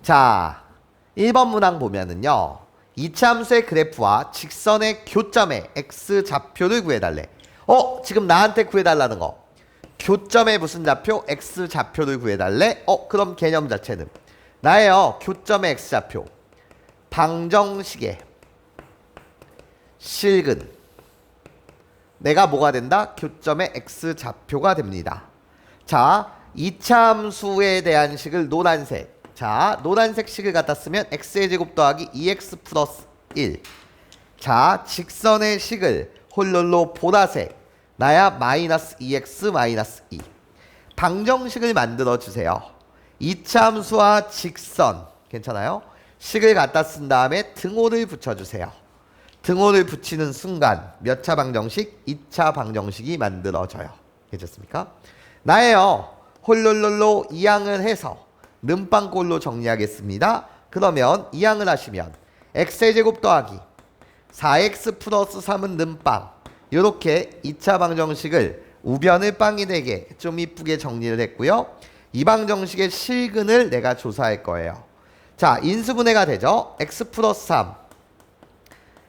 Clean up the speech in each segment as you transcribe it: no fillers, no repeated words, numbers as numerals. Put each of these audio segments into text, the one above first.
자, 1번 문항 보면은요. 이차함수의 그래프와 직선의 교점의 x좌표를 구해달래. 지금 나한테 구해달라는 거. 교점의 무슨 좌표? x좌표를 구해달래. 그럼 개념 자체는 나예요. 교점의 x좌표. 방정식의 실근. 내가 뭐가 된다? 교점의 x좌표가 됩니다. 자, 이차함수에 대한 식을 노란색. 자, 노란색 식을 갖다 쓰면 x의 제곱 더하기 2x 플러스 1. 자, 직선의 식을 홀롤로 보라색. 나야 마이너스 2x 마이너스 2. 방정식을 만들어 주세요. 이차함수와 직선. 괜찮아요? 식을 갖다 쓴 다음에 등호를 붙여주세요. 등호를 붙이는 순간 몇 차 방정식? 2차 방정식이 만들어져요. 괜찮습니까? 나예요. 홀롤롤로 이항을 해서 는빵꼴로 정리하겠습니다. 그러면 이항을 하시면 x의 제곱 더하기 4x 플러스 3은 는빵. 이렇게 2차 방정식을 우변을 빵이 되게 좀 이쁘게 정리를 했고요. 이 방정식의 실근을 내가 조사할 거예요. 자, 인수분해가 되죠. x 플러스 3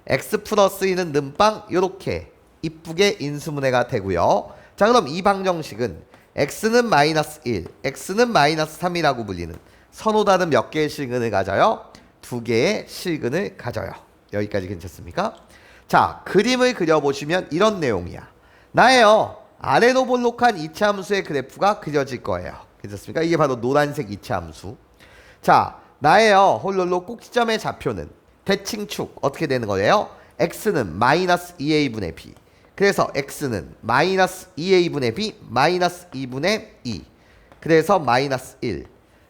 x 플러스 2는 는빵. 이렇게 이쁘게 인수분해가 되고요. 자, 그럼 이 방정식은 x는 마이너스 1, x는 마이너스 3이라고 불리는 서로 다른 몇 개의 실근을 가져요? 2개의 실근을 가져요. 여기까지 괜찮습니까? 자, 그림을 그려보시면 이런 내용이야. 나예요. 아래로 볼록한 이차함수의 그래프가 그려질 거예요. 괜찮습니까? 이게 바로 노란색 이차함수. 자, 나예요. 홀롤로 꼭지점의 좌표는 대칭축 어떻게 되는 거예요? x는 마이너스 2a분의 b. 그래서 x는 마이너스 2a분의 b 마이너스 2분의 2. 그래서 마이너스 1.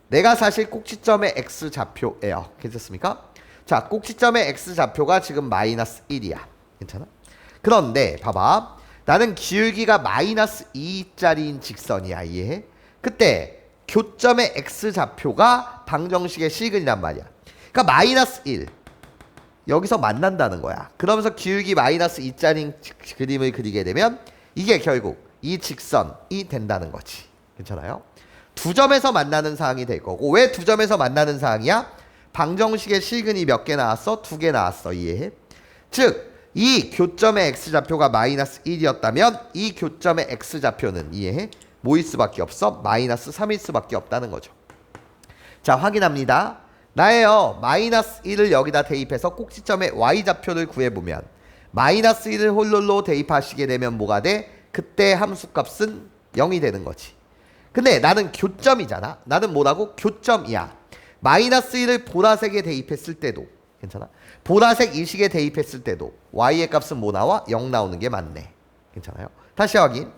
내가 사실 꼭지점의 x좌표예요. 괜찮습니까? 자, 꼭지점의 x좌표가 지금 마이너스 1이야. 괜찮아? 그런데 봐봐. 나는 기울기가 마이너스 2짜리인 직선이야. 이해해? 그때 교점의 x좌표가 방정식의 실근이란 말이야. 그러니까 마이너스 1. 여기서 만난다는 거야. 그러면서 기울기 마이너스 2짜리 그림을 그리게 되면 이게 결국 이 직선이 된다는 거지. 괜찮아요? 두 점에서 만나는 사항이 될 거고. 왜 두 점에서 만나는 사항이야? 방정식의 실근이 몇 개 나왔어? 2개 나왔어. 이해해? 즉 이 교점의 x좌표가 마이너스 1이었다면 이 교점의 x좌표는 이해해? 뭐일 수밖에 없어? 마이너스 3일 수밖에 없다는 거죠. 자, 확인합니다. 나예요. 마이너스 1을 여기다 대입해서 꼭지점의 y좌표를 구해보면 마이너스 1을 홀롤로 대입하시게 되면 뭐가 돼? 그때 함수값은 0이 되는 거지. 근데 나는 교점이잖아. 나는 뭐라고? 교점이야. 마이너스 1을 보라색에 대입했을 때도 괜찮아? 보라색 이식에 대입했을 때도 y의 값은 뭐 나와? 0 나오는 게 맞네. 괜찮아요? 다시 확인.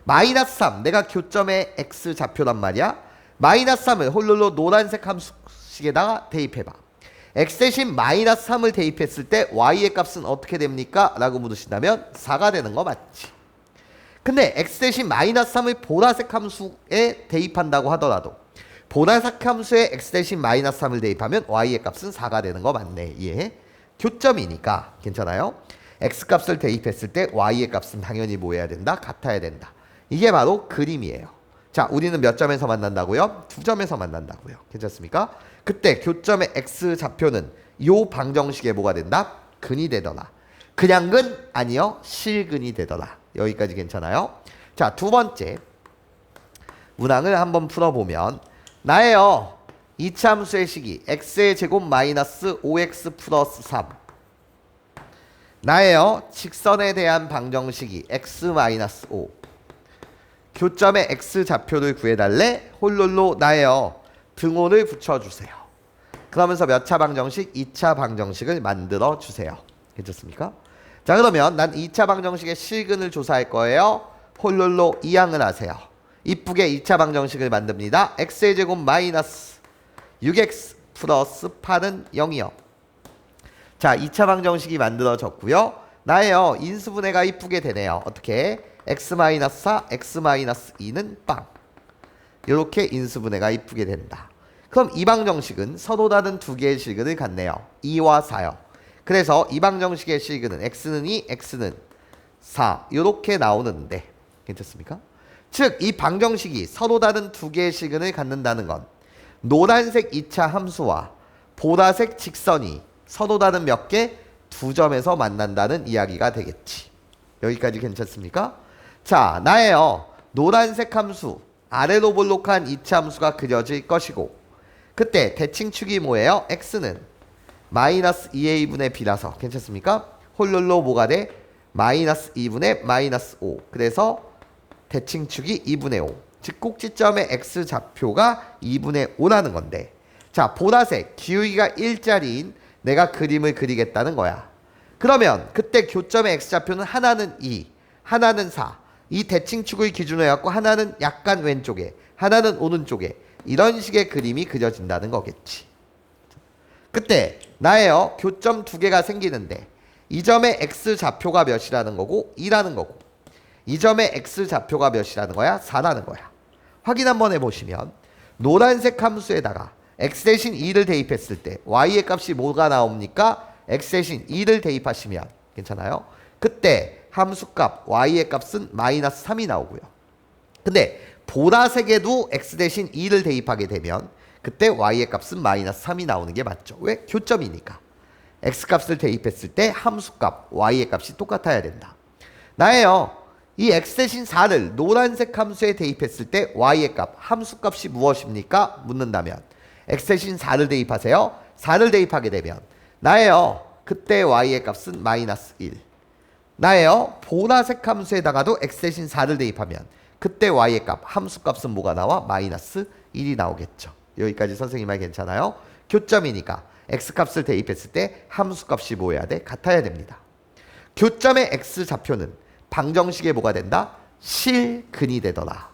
마이너스 3 내가 교점의 x좌표란 말이야. 마이너스 3을 홀롤로 노란색 함수식에다가 대입해봐. x 대신 마이너스 3을 대입했을 때 y의 값은 어떻게 됩니까? 라고 물으신다면 4가 되는 거 맞지. 근데 x 대신 마이너스 3을 보라색 함수에 대입한다고 하더라도 보라색 함수에 x 대신 마이너스 3을 대입하면 y의 값은 4가 되는 거 맞네. 이해해? 교점이니까 괜찮아요? x 값을 대입했을 때 y의 값은 당연히 뭐 해야 된다? 같아야 된다. 이게 바로 그림이에요. 자, 우리는 몇 점에서 만난다고요? 두 점에서 만난다고요. 괜찮습니까? 그때 교점의 x좌표는 요 방정식에 뭐가 된다? 근이 되더라. 그냥 근? 아니요. 실근이 되더라. 여기까지 괜찮아요? 자, 두 번째 문항을 한번 풀어보면 나예요. 이차함수의 식이 x의 제곱 마이너스 5x 플러스 3. 나예요. 직선에 대한 방정식이 x 마이너스 5. 교점의 x좌표를 구해달래. 홀롤로 나예요. 등호를 붙여주세요. 그러면서 몇 차 방정식? 2차 방정식을 만들어 주세요. 괜찮습니까? 자, 그러면 난 2차 방정식의 실근을 조사할 거예요. 홀롤로 이항을 하세요. 이쁘게 2차 방정식을 만듭니다. x의 제곱 마이너스 6x 플러스 8은 0이요. 자, 2차 방정식이 만들어졌고요. 나예요. 인수분해가 이쁘게 되네요. 어떻게? x 마이너스 4, x 마이너스 2는 빵. 이렇게 인수분해가 이쁘게 된다. 그럼 이 방정식은 서로 다른 두 개의 실근을 갖네요. 2와 4요. 그래서 이 방정식의 실근은 x는 2, x는 4 이렇게 나오는데 괜찮습니까? 즉 이 방정식이 서로 다른 두 개의 실근을 갖는다는 건 노란색 2차 함수와 보라색 직선이 서로 다른 몇 개? 두 점에서 만난다는 이야기가 되겠지. 여기까지 괜찮습니까? 자, 나예요. 노란색 함수, 아래로 볼록한 2차 함수가 그려질 것이고, 그때 대칭축이 뭐예요? x는 마이너스 2a분의 b라서 괜찮습니까? 홀룰로 뭐가 돼? 마이너스 2분의 마이너스 5. 그래서 대칭축이 2분의 5. 즉 꼭지점의 x좌표가 2분의 5라는 건데, 자, 보라색 기울기가 1짜리인 내가 그림을 그리겠다는 거야. 그러면 그때 교점의 x좌표는 하나는 2, 하나는 4. 이 대칭축을 기준으로 해갖고 하나는 약간 왼쪽에, 하나는 오른쪽에 이런 식의 그림이 그려진다는 거겠지. 그때 나예요. 교점 두 개가 생기는데 이 점의 x좌표가 몇이라는 거고 2라는 거고, 이 점의 x좌표가 몇이라는 거야? 4라는 거야. 확인 한번 해보시면 노란색 함수에다가 x 대신 2를 대입했을 때 y의 값이 뭐가 나옵니까? x 대신 2를 대입하시면 괜찮아요? 그때 함수값 y의 값은 마이너스 3이 나오고요. 근데 보라색에도 x 대신 2를 대입하게 되면 그때 y의 값은 마이너스 3이 나오는 게 맞죠. 왜? 교점이니까. x 값을 대입했을 때 함수값 y의 값이 똑같아야 된다. 나예요. 이 x 대신 4를 노란색 함수에 대입했을 때 y의 값, 함수값이 무엇입니까? 묻는다면 x 대신 4를 대입하세요. 4를 대입하게 되면 나예요. 그때 y의 값은 마이너스 1. 나예요. 보라색 함수에다가도 x 대신 4를 대입하면 그때 y의 값, 함수값은 뭐가 나와? 마이너스 1이 나오겠죠. 여기까지 선생님 말 괜찮아요? 교점이니까 x값을 대입했을 때 함수값이 뭐 해야 돼? 같아야 됩니다. 교점의 x좌표는 방정식에 뭐가 된다? 실근이 되더라.